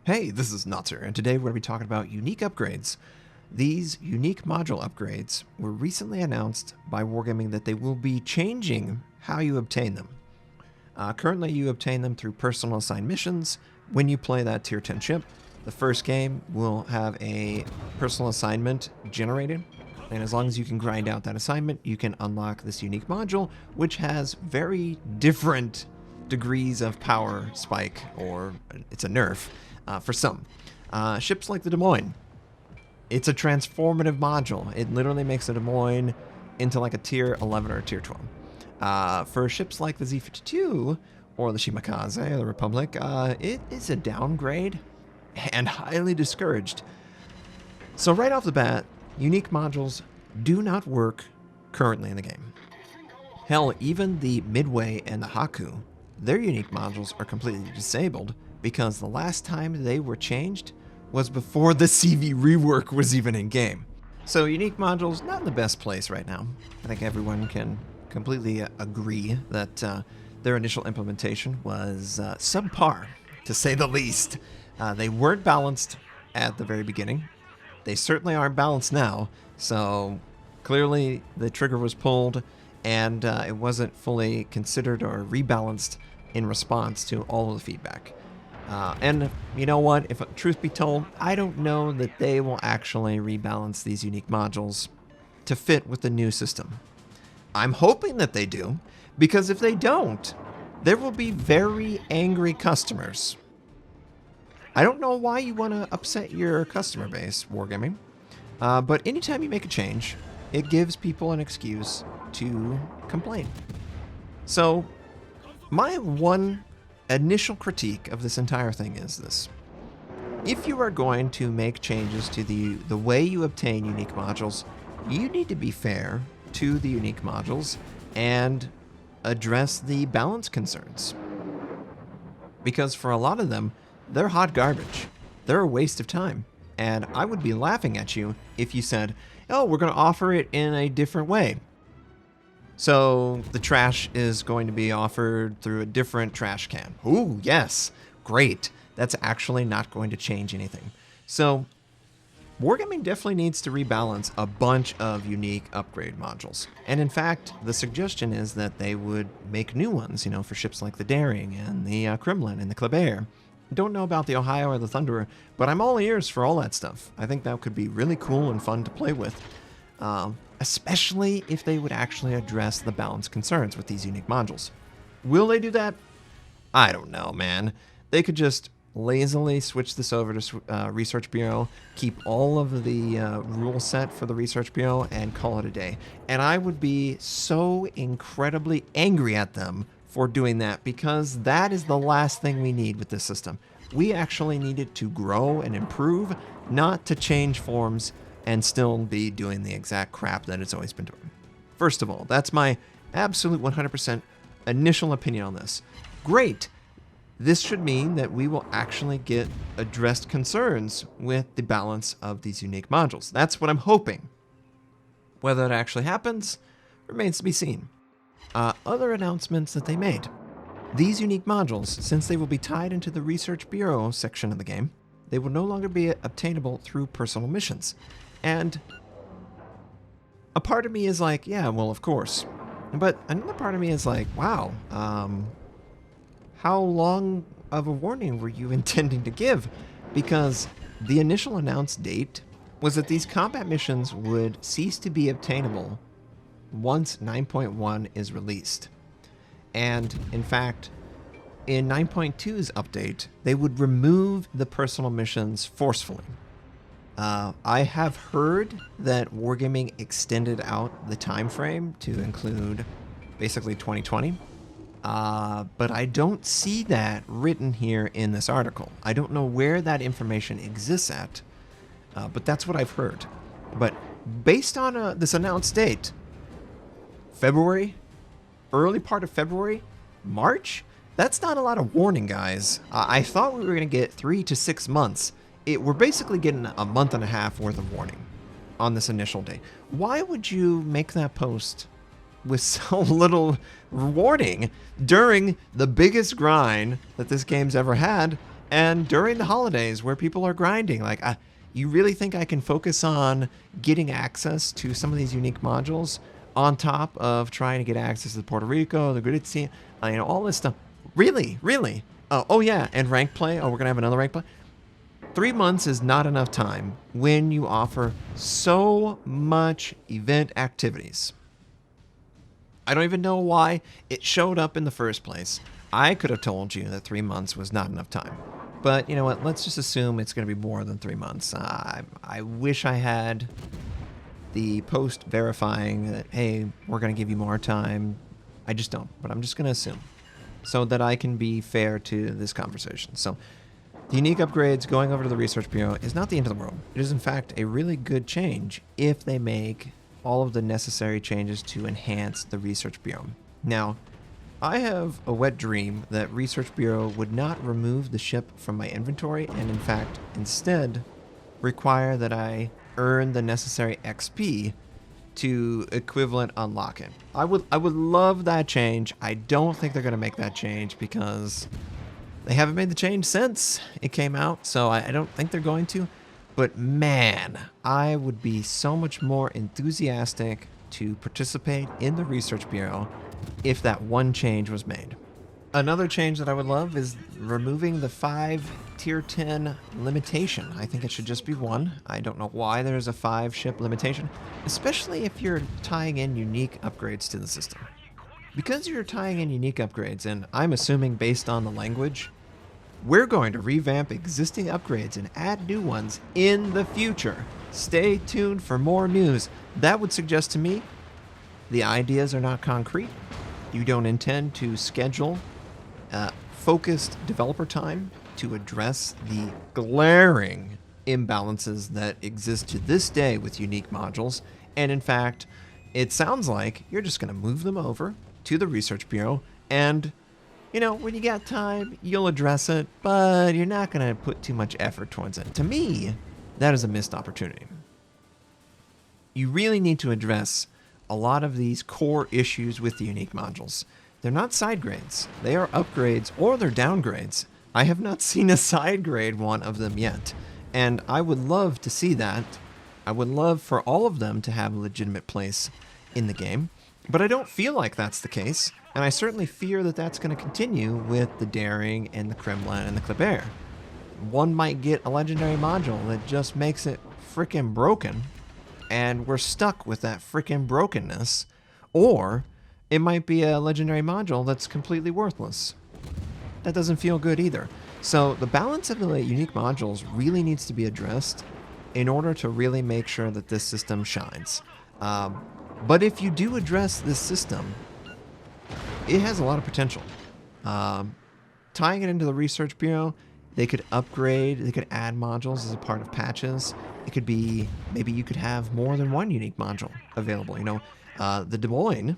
Hey, this is Notser, and today we're going to be talking about unique upgrades. These unique module upgrades were recently announced by Wargaming that they will be changing how you obtain them. Currently, you obtain them through personal assigned missions when you play that Tier 10 ship. The first game will have a personal assignment generated, and as long as you can grind out that assignment, you can unlock this unique module, which has very different degrees of power spike, or it's a nerf. For some. Ships like the Des Moines, it's a transformative module. It literally makes the Des Moines into like a tier 11 or a tier 12. For ships like the Z-52 or the Shimakaze or the Republic, it is a downgrade and highly discouraged. So right off the bat, unique modules do not work currently in the game. Hell, even the Midway and the Haku, their unique modules are completely disabled because the last time they were changed was before the CV rework was even in game. So unique modules, not in the best place right now. I think everyone can completely agree that their initial implementation was subpar, to say the least. They weren't balanced at the very beginning. They certainly aren't balanced now, so clearly the trigger was pulled and it wasn't fully considered or rebalanced in response to all of the feedback. And you know what, if truth be told, I don't know that they will actually rebalance these unique modules to fit with the new system. I'm hoping that they do, because if they don't, there will be very angry customers. I don't know why you want to upset your customer base, Wargaming, but anytime you make a change, it gives people an excuse to complain. So, my one initial critique of this entire thing is this. If you are going to make changes to the way you obtain unique modules, you need to be fair to the unique modules and address the balance concerns. Because for a lot of them, they're hot garbage. They're a waste of time. And I would be laughing at you if you said, oh, we're going to offer it in a different way. So the trash is going to be offered through a different trash can. Ooh, yes, great. That's actually not going to change anything. So Wargaming definitely needs to rebalance a bunch of unique upgrade modules. And in fact, the suggestion is that they would make new ones, for ships like the Daring and the Kremlin and the Kleber. Don't know about the Ohio or the Thunderer, but I'm all ears for all that stuff. I think that could be really cool and fun to play with. Especially if they would actually address the balance concerns with these unique modules. Will they do that? I don't know, man. They could just lazily switch this over to Research Bureau, keep all of the rule set for the Research Bureau, and call it a day. And I would be so incredibly angry at them for doing that, because that is the last thing we need with this system. We actually need it to grow and improve, not to change forms and still be doing the exact crap that it's always been doing. First of all, that's my absolute 100% initial opinion on this. Great. This should mean that we will actually get addressed concerns with the balance of these unique modules. That's what I'm hoping. Whether it actually happens remains to be seen. Other announcements that they made. These unique modules, since they will be tied into the Research Bureau section of the game, they will no longer be obtainable through personal missions. And a part of me is like, yeah, well, of course. But another part of me is like, wow, how long of a warning were you intending to give? Because the initial announced date was that these combat missions would cease to be obtainable once 9.1 is released. And in fact, in 9.2's update, they would remove the personal missions forcefully. I have heard that Wargaming extended out the time frame to include basically 2020, but I don't see that written here in this article. I don't know where that information exists at, but that's what I've heard. But based on this announced date, February, early part of February, March, that's not a lot of warning, guys. I thought we were going to get 3 to 6 months. We're basically getting a month and a half worth of warning on this initial date. Why would you make that post with so little warning during the biggest grind that this game's ever had and during the holidays where people are grinding. Like, you really think I can focus on getting access to some of these unique modules on top of trying to get access to Puerto Rico, the grid scene, all this stuff? Really? Really? Oh, yeah, and rank play. Oh, we're going to have another rank play. 3 months is not enough time when you offer so much event activities. I don't even know why it showed up in the first place. I could have told you that 3 months was not enough time. But you know what? Let's just assume it's going to be more than 3 months. I wish I had the post verifying that, hey, we're going to give you more time. I just don't, but I'm just going to assume so that I can be fair to this conversation. So the unique upgrades going over to the Research Bureau is not the end of the world. It is, in fact, a really good change if they make all of the necessary changes to enhance the Research Bureau. Now, I have a wet dream that Research Bureau would not remove the ship from my inventory and, in fact, instead require that I earn the necessary XP to equivalent unlock it. I would love that change. I don't think they're going to make that change because they haven't made the change since it came out, so I don't think they're going to. But man, I would be so much more enthusiastic to participate in the Research Bureau if that one change was made. Another change that I would love is removing the 5 tier 10 limitation. I think it should just be 1. I don't know why there's a 5 ship limitation, especially if you're tying in unique upgrades to the system. Because you're tying in unique upgrades, and I'm assuming based on the language, we're going to revamp existing upgrades and add new ones in the future. Stay tuned for more news. That would suggest to me the ideas are not concrete. You don't intend to schedule focused developer time to address the glaring imbalances that exist to this day with unique modules. And in fact, it sounds like you're just going to move them over to the Research Bureau, and when you got time, you'll address it, but you're not going to put too much effort towards it. To me, that is a missed opportunity. You really need to address a lot of these core issues with the unique modules. They're not side grades. They are upgrades or they're downgrades. I have not seen a side grade one of them yet, and I would love to see that. I would love for all of them to have a legitimate place in the game. But I don't feel like that's the case, and I certainly fear that that's going to continue with the Daring and the Kremlin and the Kleber. One might get a legendary module that just makes it frickin' broken, and we're stuck with that frickin' brokenness, or it might be a legendary module that's completely worthless. That doesn't feel good either. So the balance of the unique modules really needs to be addressed in order to really make sure that this system shines. But if you do address this system, it has a lot of potential. Tying it into the Research Bureau, they could upgrade, they could add modules as a part of patches. It could be, maybe you could have more than one unique module available. The Des Moines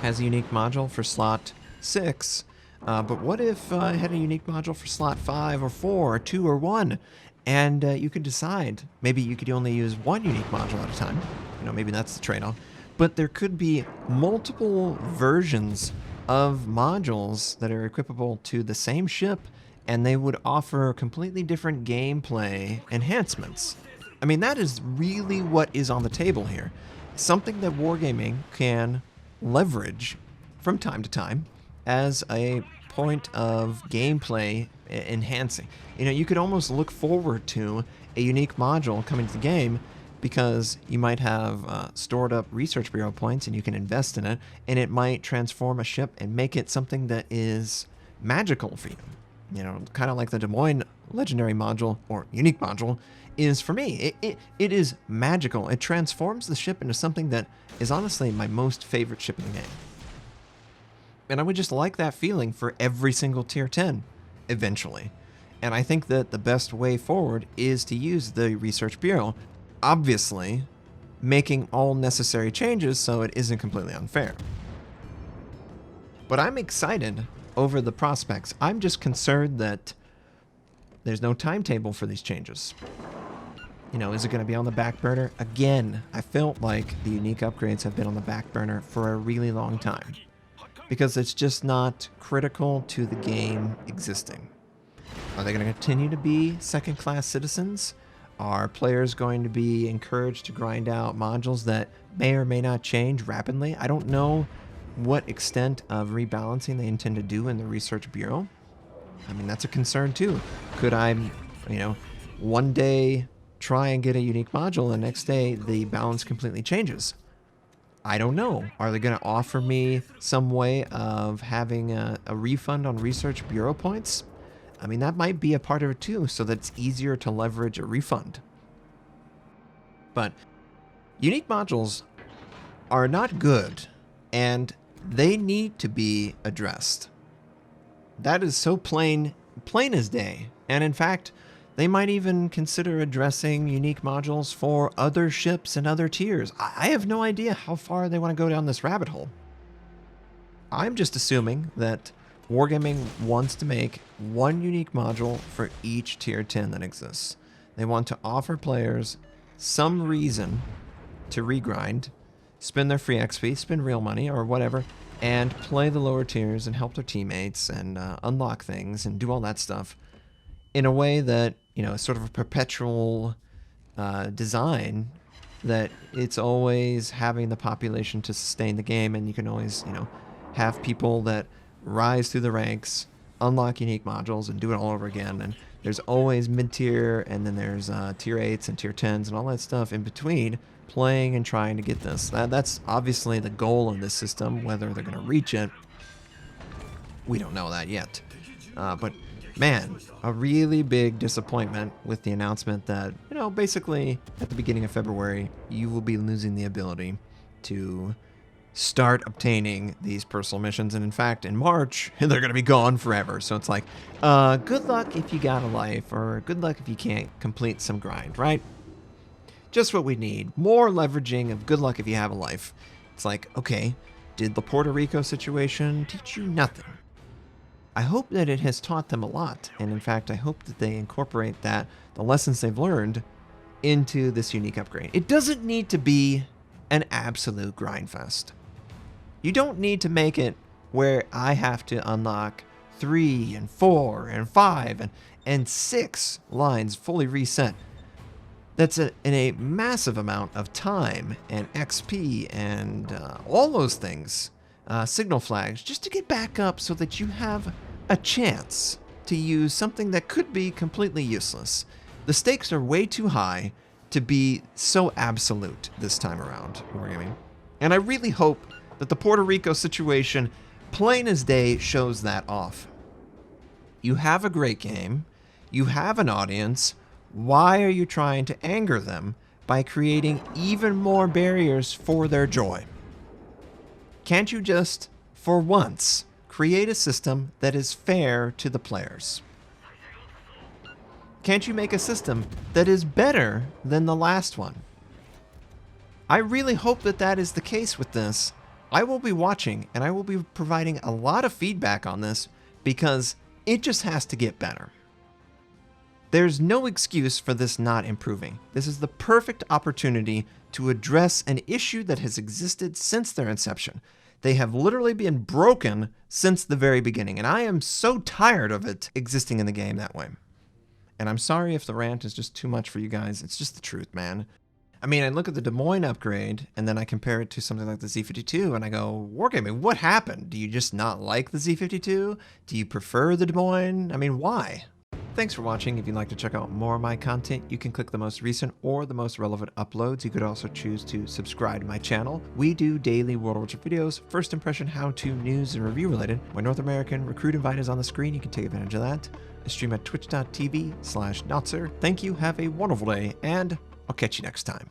has a unique module for slot 6, but what if it had a unique module for slot 5 or 4 or 2 or 1? And you could decide, maybe you could only use one unique module at a time. Maybe that's the trade-off. But there could be multiple versions of modules that are equipable to the same ship, and they would offer completely different gameplay enhancements. I mean, that is really what is on the table here. Something that Wargaming can leverage from time to time as a point of gameplay enhancing. You could almost look forward to a unique module coming to the game because you might have stored up Research Bureau points and you can invest in it, and it might transform a ship and make it something that is magical for you. Kind of like the Des Moines legendary module or unique module is for me. It is magical. It transforms the ship into something that is honestly my most favorite ship in the game. And I would just like that feeling for every single tier 10 eventually. And I think that the best way forward is to use the Research Bureau, obviously making all necessary changes so it isn't completely unfair. But I'm excited over the prospects. I'm just concerned that there's no timetable for these changes. Is it going to be on the back burner? Again, I felt like the unique upgrades have been on the back burner for a really long time because it's just not critical to the game existing. Are they going to continue to be second-class citizens? Are players going to be encouraged to grind out modules that may or may not change rapidly? I don't know what extent of rebalancing they intend to do in the Research Bureau. I mean, that's a concern too. Could I, one day try and get a unique module, and the next day the balance completely changes? I don't know. Are they going to offer me some way of having a refund on Research Bureau points? I mean, that might be a part of it too, so that it's easier to leverage a refund. But unique modules are not good, and they need to be addressed. That is so plain as day. And in fact, they might even consider addressing unique modules for other ships and other tiers. I have no idea how far they want to go down this rabbit hole. I'm just assuming that Wargaming wants to make one unique module for each tier 10 that exists. They want to offer players some reason to regrind, spend their free XP, spend real money or whatever, and play the lower tiers and help their teammates and unlock things and do all that stuff in a way that, is sort of a perpetual design, that it's always having the population to sustain the game, and you can always, have people that rise through the ranks, unlock unique modules, and do it all over again. And there's always mid-tier, and then there's tier 8s and tier 10s and all that stuff in between, playing and trying to get this. That's obviously the goal of this system. Whether they're going to reach it, we don't know that yet. But man, a really big disappointment with the announcement that, basically at the beginning of February, you will be losing the ability to start obtaining these personal missions. And in fact, in March, they're going to be gone forever. So it's like, good luck if you got a life, or good luck if you can't complete some grind, right? Just what we need. More leveraging of good luck if you have a life. It's like, okay, did the Puerto Rico situation teach you nothing? I hope that it has taught them a lot. And in fact, I hope that they incorporate the lessons they've learned into this unique upgrade. It doesn't need to be an absolute grind fest. You don't need to make it where I have to unlock 3 and 4 and 5 and 6 lines fully reset. That's in a massive amount of time and XP and all those things, signal flags, just to get back up so that you have a chance to use something that could be completely useless. The stakes are way too high to be so absolute this time around, Wargaming. And I really hope that the Puerto Rico situation, plain as day, shows that off. You have a great game. You have an audience. Why are you trying to anger them by creating even more barriers for their joy? Can't you just, for once, create a system that is fair to the players? Can't you make a system that is better than the last one? I really hope that that is the case with this. I will be watching, and I will be providing a lot of feedback on this, because it just has to get better. There's no excuse for this not improving. This is the perfect opportunity to address an issue that has existed since their inception. They have literally been broken since the very beginning, and I am so tired of it existing in the game that way. And I'm sorry if the rant is just too much for you guys. It's just the truth, man. I mean, I look at the Des Moines upgrade, and then I compare it to something like the Z52, and I go, Wargaming, what happened? Do you just not like the Z52? Do you prefer the Des Moines? I mean, why? Thanks for watching. If you'd like to check out more of my content, you can click the most recent or the most relevant uploads. You could also choose to subscribe to my channel. We do daily World War II videos, first impression, how-to, news, and review related. My North American recruit invite is on the screen. You can take advantage of that. I stream at twitch.tv/Notser. Thank you, have a wonderful day, and I'll catch you next time.